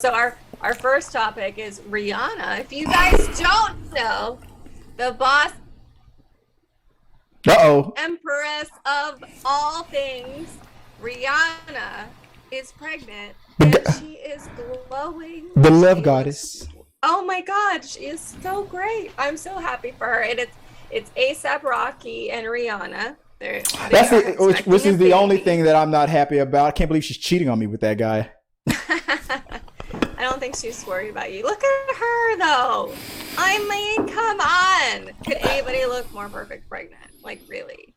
So our first topic is Rihanna. If you guys don't know, the boss empress of all things, Rihanna, is pregnant and she is glowing. The love goddess. Oh my God, she is so great. I'm so happy for her. And it's ASAP Rocky and Rihanna. Which is the only thing that I'm not happy about. I can't believe she's cheating on me with that guy. I don't think she's worried about you. Look at her though. I mean, come on. Could anybody look more perfect pregnant? Like, really?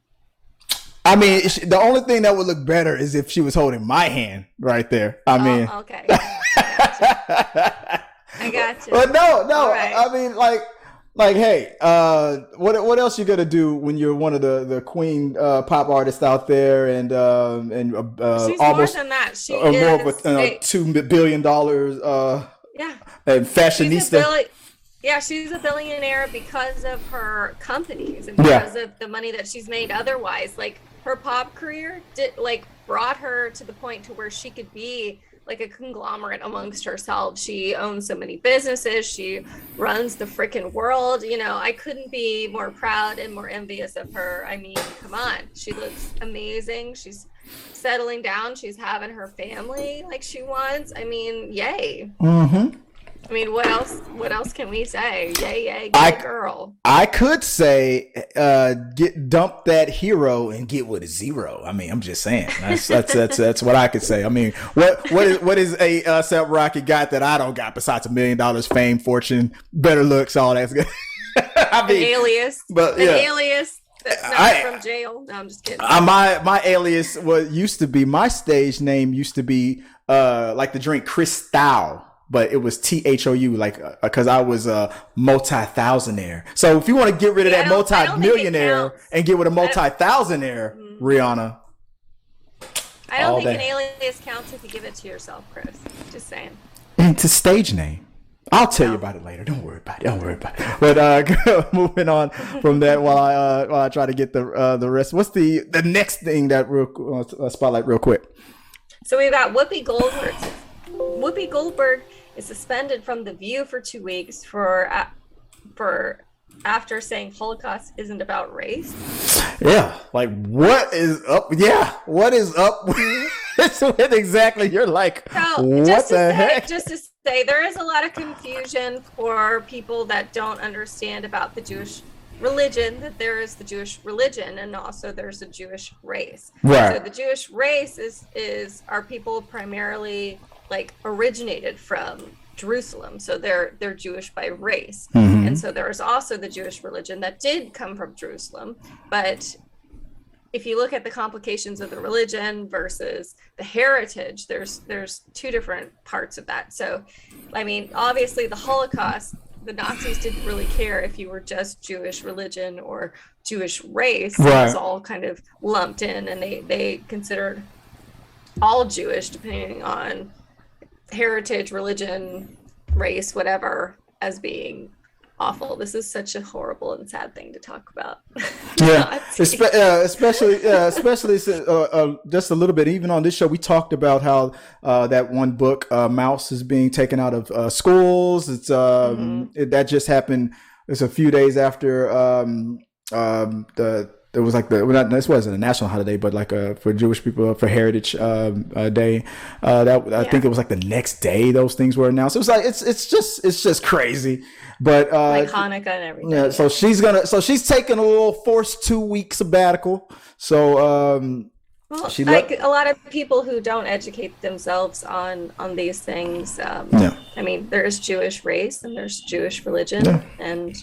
I mean, the only thing that would look better is if she was holding my hand right there. I mean, okay. I got you. But no. Right. I mean, hey, what else you gonna do when you're one of the queen pop artists out there and she's almost more than that. She more is of a $2 billion yeah, and fashionista. She's a billionaire because of her companies and because of the money that she's made otherwise. Like, her pop career brought her to the point to where she could be like a conglomerate amongst herself. She owns so many businesses. She runs the freaking world. You know, I couldn't be more proud and more envious of her. I mean, come on. She looks amazing. She's settling down. She's having her family like she wants. I mean, yay. Mm-hmm. I mean, what else can we say? Yay, get a girl. I could say dump that hero and get with a zero. I mean, I'm just saying. That's what I could say. I mean, what is a ASAP Rocky got that I don't got besides $1 million, fame, fortune, better looks, all that's good. I mean, alias. But an alias that's not from jail. No, I'm just kidding. My alias my stage name used to be like the drink Cristal. But it was THOU, because I was a multi-thousandaire. So if you want to get rid of that multi-millionaire and get with a multi-thousandaire, Rihanna. I don't think an alias counts if you give it to yourself, Chris. Just saying. It's a stage name. I'll tell you about it later. Don't worry about it. But moving on from that, while I try to get the rest. What's the next thing that spotlight real quick? So we've got Whoopi Goldberg. Whoopi Goldberg is suspended from The View for 2 weeks for after saying Holocaust isn't about race. Yeah, like what is up? Yeah, what is up with exactly? You're like, what the heck? Just to say, there is a lot of confusion for people that don't understand about the Jewish religion, that there is the Jewish religion and also there's a Jewish race. Right. So the Jewish race are people primarily originated from Jerusalem, so they're Jewish by race. Mm-hmm. And so there's also the Jewish religion that did come from Jerusalem. But if you look at the complications of the religion versus the heritage, there's two different parts of that. So I mean, obviously the Holocaust, the Nazis didn't really care if you were just Jewish religion or Jewish race. Right. It was all kind of lumped in, and they considered all Jewish, depending on heritage, religion, race, whatever, as being awful. This is such a horrible and sad thing to talk about. Yeah, especially just a little bit. Even on this show, we talked about how that one book, Mouse, is being taken out of schools. It's that just happened. It's a few days after it was this wasn't a national holiday, but for Jewish people, for Heritage Day. I think it was the next day those things were announced. It was it's just crazy. But Hanukkah and everything. Yeah, so she's taking a little forced 2-week sabbatical. So a lot of people who don't educate themselves on these things. I mean, there's Jewish race and there's Jewish religion, and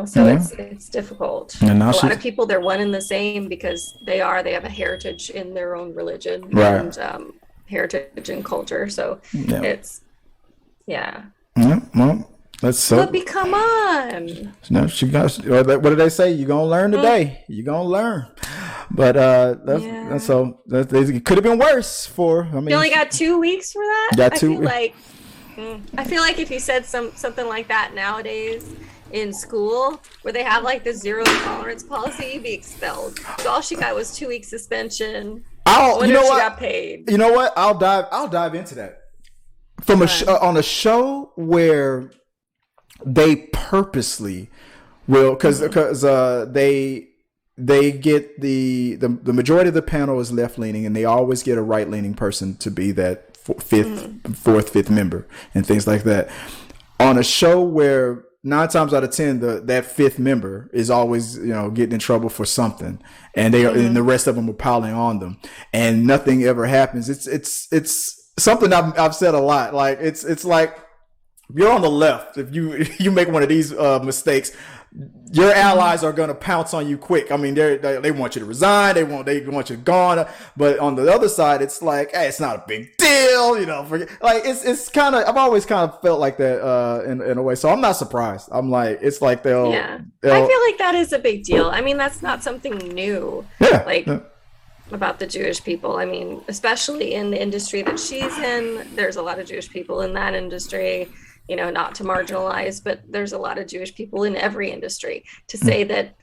so it's difficult. And a lot of people, they're one and the same because they have a heritage in their own religion, right, and heritage and culture. So it's well, that's so. Whoopi, come on. No, she got. What did they say? You're gonna learn today. You're gonna learn. But it could have been worse. You only got 2 weeks for that. Got 2. I feel like if you said something like that nowadays in school, where they have the zero tolerance policy, you'd be expelled. So all she got was 2 weeks suspension. She got paid. You know what? I'll dive into that. from on a show where they purposely will, because they get the majority of the panel is left leaning, and they always get a right leaning person to be that fifth member and things like that. On a show where 9 times out of 10, that fifth member is always, getting in trouble for something, and and the rest of them are piling on them, and nothing ever happens. It's something I've said a lot. Like it's like, you're on the left. If you make one of these mistakes, your allies are going to pounce on you quick. I mean, they want you to resign. They want you gone. But on the other side, it's like, hey, it's not a big deal. It's kind of, I've always kind of felt like that in a way. So I'm not surprised. I'm like, it's like they'll. I feel like that is a big deal. I mean, that's not something new. About the Jewish people. I mean, especially in the industry that she's in, there's a lot of Jewish people in that industry. Not to marginalize, but there's a lot of Jewish people in every industry. To say that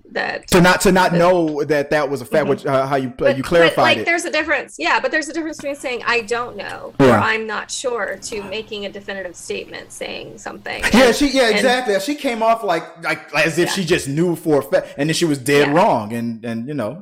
to not know that was a fact, which how you clarified it. There's a difference. Yeah, but there's a difference between saying I don't know or I'm not sure to making a definitive statement saying something. Exactly. She came off like as if she just knew for a fact, and then she was dead wrong. And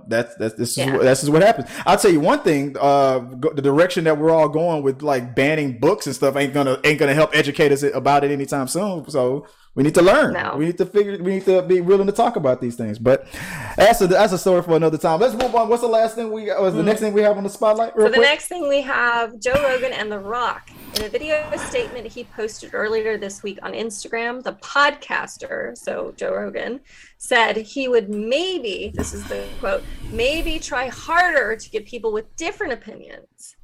this is what happens. I'll tell you one thing. The direction that we're all going with, like, banning books and stuff ain't gonna help educate us about it anytime soon. So we need to learn. No. We need to be willing to talk about these things. But that's a story for another time. Let's move on. What's the last thing the next thing we have on the spotlight? So the next thing we have Joe Rogan and The Rock. In a video statement he posted earlier this week on Instagram, the podcaster, so Joe Rogan, said he would maybe, this is the quote, maybe try harder to get people with different opinions,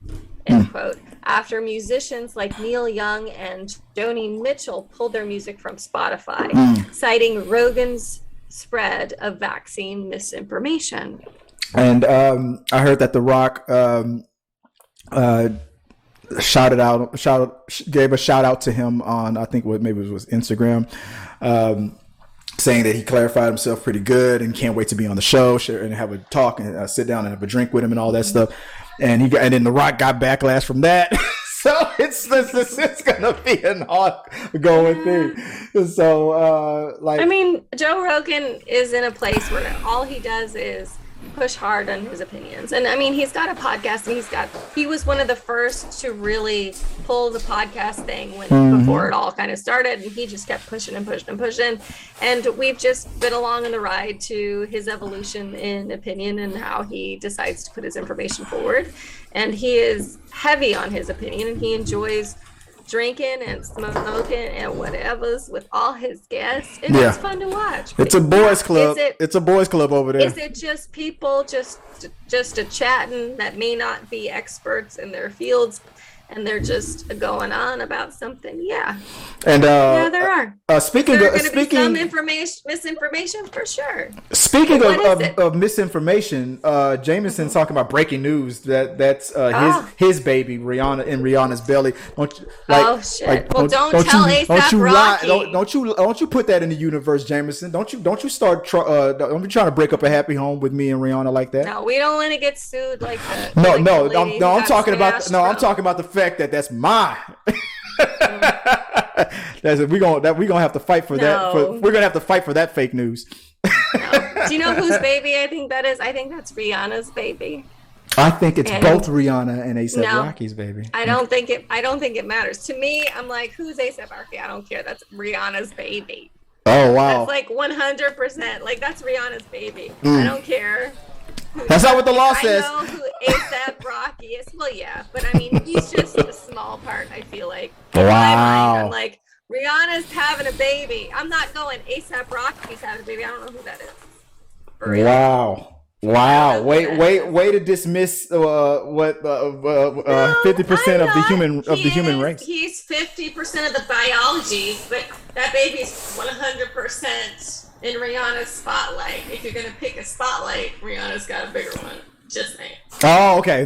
end quote, after musicians like Neil Young and Joni Mitchell pulled their music from Spotify, citing Rogan's spread of vaccine misinformation. And I heard that The Rock gave a shout out to him on, I think maybe it was Instagram, saying that he clarified himself pretty good and can't wait to be on the show and have a talk and sit down and have a drink with him and all that stuff. And then The Rock got backlash from that. So it's gonna be an ongoing thing. So I mean, Joe Rogan is in a place where all he does is push hard on his opinions. And I mean, he's got a podcast, and he was one of the first to really pull the podcast thing before it all kind of started, and he just kept pushing and pushing and pushing. And we've just been along on the ride to his evolution in opinion and how he decides to put his information forward. And he is heavy on his opinion, and he enjoys drinking and smoking and whatever's with all his guests, and it's fun to watch. It's a boys club. It's a boys club over there. Is it just people just a chatting that may not be experts in their fields, and they're just going on about something? Yeah. And there are. Speaking be some misinformation for sure. Speaking of misinformation, Jameson's talking about breaking news that's his baby Rihanna in Rihanna's belly. Don't you, well, don't tell ASAP Rocky. Don't you put that in the universe, Jameson? Don't you start don't be trying to break up a happy home with me and Rihanna like that. No, we don't want to get sued like that. I'm talking about the fact that that's mine. We're gonna have to fight for that. We're gonna have to fight for that fake news. No. Do you know whose baby I think that is? I think that's Rihanna's baby. I think it's both Rihanna and ASAP Rocky's baby. I don't think it matters. To me, I'm like, who's ASAP Rocky? I don't care. That's Rihanna's baby. Oh wow. That's like 100%. Like, that's Rihanna's baby. I don't care. That's not what the law says. I know who ASAP Rocky is. Well, yeah, but I mean, he's just a small part, I feel like. In my mind, I'm like, Rihanna's having a baby. I'm not going ASAP Rocky's having a baby. I don't know who that is. Wow. Way to dismiss 50% of the human race. He's 50% of the biology, but that baby's 100% in Rihanna's spotlight. If you're gonna pick a spotlight, Rihanna's got a bigger one. Just saying. Oh, okay.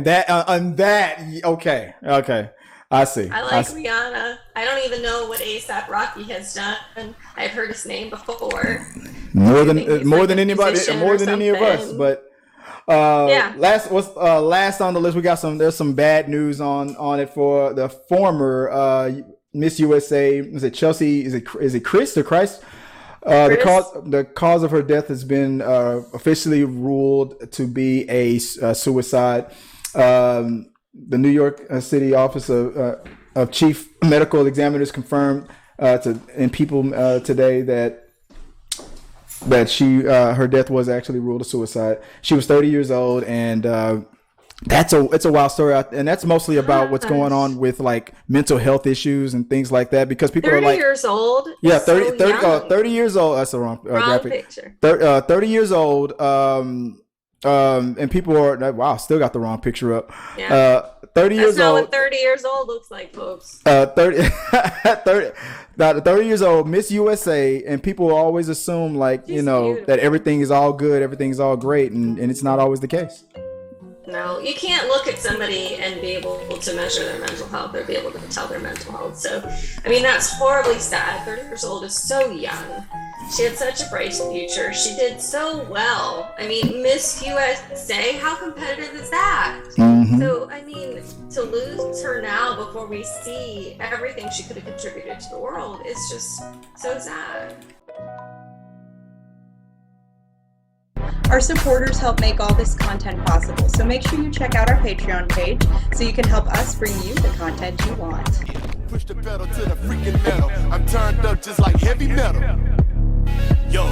Okay. I see. I like Rihanna. I don't even know what ASAP Rocky has done. I've heard his name before. More than anybody, more than any of us. But Last on the list? We got there's some bad news on it for the former Miss USA. Is it Chelsea? Is it Kryst or Christ? The cause of her death has been officially ruled to be a suicide. The New York City Office of Chief Medical Examiners confirmed in People today that her death was actually ruled a suicide. She was 30 years old, and it's a wild story, and that's mostly about what's going on with like mental health issues and things like that, because people are like 30 years old. Yeah, 30 years old. That's the wrong picture. 30 years old. And people are, wow, still got the wrong picture up. Yeah. 30 years old. That's not what 30 years old looks like, folks. 30 years old, Miss USA, and people always assume like, She's beautiful. That everything is all good, everything's all great, and it's not always the case. No, you can't look at somebody and be able to measure their mental health or be able to tell their mental health. So, I mean, that's horribly sad. 30 years old is so young. She had such a bright future. She did so well. I mean, Miss USA, how competitive is that? Mm-hmm. So, I mean, to lose her now before we see everything she could have contributed to the world is just so sad. Our supporters help make all this content possible, so make sure you check out our Patreon page so you can help us bring you the content you want. Push the pedal to the freaking metal. I'm turned up just like heavy metal. Yo.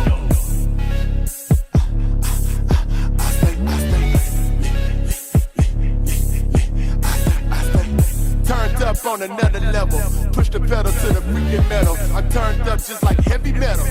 Turned up on another level. Push the pedal to the freaking metal. I'm turned up just like heavy metal.